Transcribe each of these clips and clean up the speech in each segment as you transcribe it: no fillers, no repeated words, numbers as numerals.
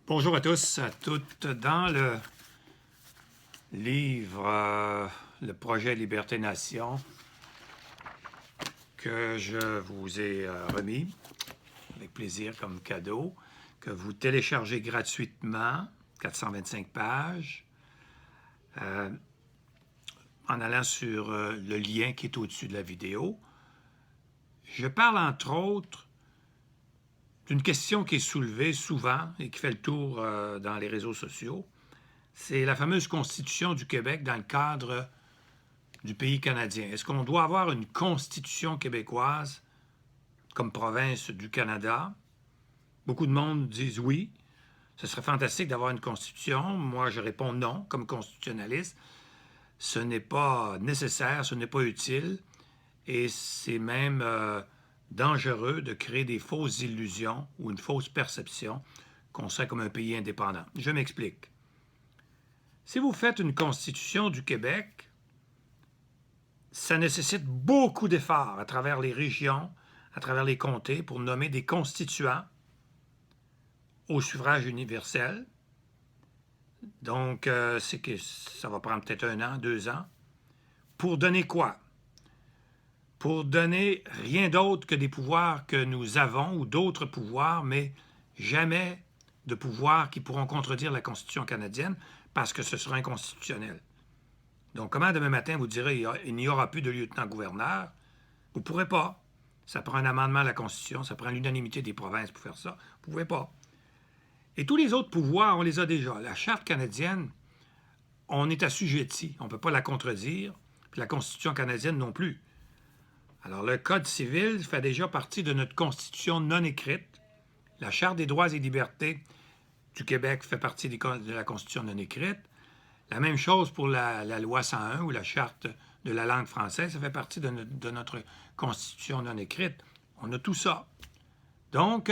Bonjour à tous, à toutes. Dans le livre Le projet Liberté-Nation que je vous ai remis avec plaisir comme cadeau, que vous téléchargez gratuitement, 425 pages, en allant sur le lien qui est au-dessus de la vidéo. Je parle entre autres d'une question qui est soulevée souvent et qui fait le tour dans les réseaux sociaux. C'est la fameuse Constitution du Québec dans le cadre du pays canadien. Est-ce qu'on doit avoir une Constitution québécoise comme province du Canada? Beaucoup de monde disent oui. Ce serait fantastique d'avoir une Constitution. Moi, je réponds non, comme constitutionnaliste. Ce n'est pas nécessaire, ce n'est pas utile. Et c'est même dangereux de créer des fausses illusions ou une fausse perception qu'on serait comme un pays indépendant. Je m'explique. Si vous faites une Constitution du Québec, ça nécessite beaucoup d'efforts à travers les régions, à travers les comtés, pour nommer des constituants au suffrage universel. Donc, c'est que ça va prendre peut-être 1 an, 2 ans. Pour donner quoi? Pour donner rien d'autre que des pouvoirs que nous avons ou d'autres pouvoirs, mais jamais de pouvoirs qui pourront contredire la Constitution canadienne parce que ce sera inconstitutionnel. Donc, comment demain matin vous direz il n'y aura plus de lieutenant-gouverneur? Vous ne pourrez pas. Ça prend un amendement à la Constitution, ça prend l'unanimité des provinces pour faire ça. Vous ne pouvez pas. Et tous les autres pouvoirs, on les a déjà. La Charte canadienne, on est assujetti. On ne peut pas la contredire. Puis la Constitution canadienne non plus. Alors, le Code civil fait déjà partie de notre Constitution non écrite. La Charte des droits et libertés du Québec fait partie de la Constitution non écrite. La même chose pour la loi 101 ou la Charte de la langue française, ça fait partie de notre Constitution non écrite. On a tout ça. Donc,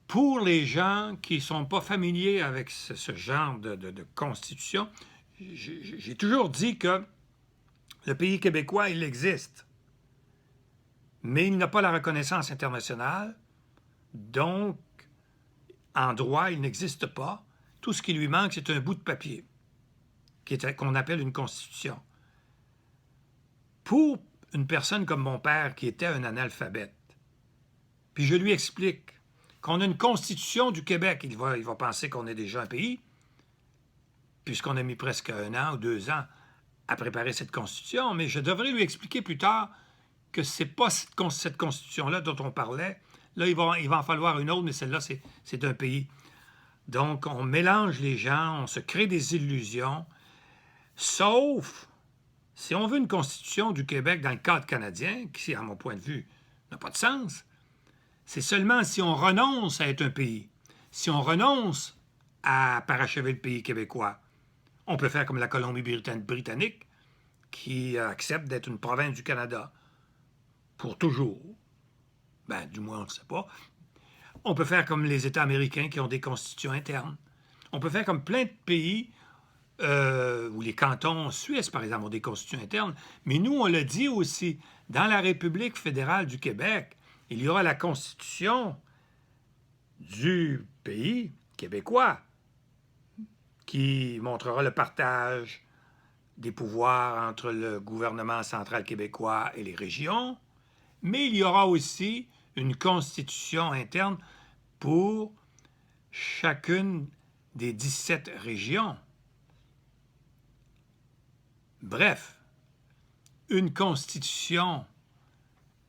pour les gens qui ne sont pas familiers avec ce genre de Constitution, j'ai toujours dit que le pays québécois, il existe. Mais il n'a pas la reconnaissance internationale. Donc, en droit, il n'existe pas. Tout ce qui lui manque, c'est un bout de papier qu'on appelle une constitution. Pour une personne comme mon père qui était un analphabète, puis je lui explique qu'on a une constitution du Québec, il va penser qu'on est déjà un pays, puisqu'on a mis presque 1 an ou 2 ans à préparer cette constitution, mais je devrais lui expliquer plus tard que ce n'est pas cette constitution-là dont on parlait. Là, il va en falloir une autre, mais celle-là, c'est un pays. Donc, on mélange les gens, on se crée des illusions, sauf si on veut une constitution du Québec dans le cadre canadien, qui, à mon point de vue, n'a pas de sens, c'est seulement si on renonce à être un pays, si on renonce à parachever le pays québécois. On peut faire comme la Colombie-Britannique, qui accepte d'être une province du Canada pour toujours. Ben, du moins, on ne sait pas. On peut faire comme les États américains qui ont des constitutions internes. On peut faire comme plein de pays où les cantons suisses, par exemple, ont des constitutions internes. Mais nous, on l'a dit aussi, dans la République fédérale du Québec, il y aura la constitution du pays québécois qui montrera le partage des pouvoirs entre le gouvernement central québécois et les régions, mais il y aura aussi une constitution interne pour chacune des 17 régions. Bref, une constitution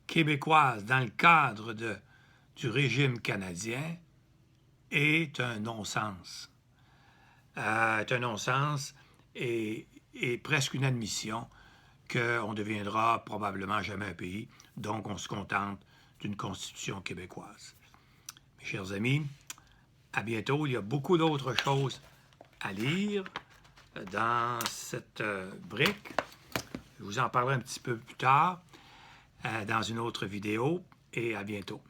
québécoise dans le cadre du régime canadien est un non-sens. Est un non-sens et presque une admission qu'on deviendra probablement jamais un pays, donc on se contente d'une constitution québécoise. Mes chers amis, à bientôt. Il y a beaucoup d'autres choses à lire dans cette brique. Je vous en parlerai un petit peu plus tard dans une autre vidéo et à bientôt.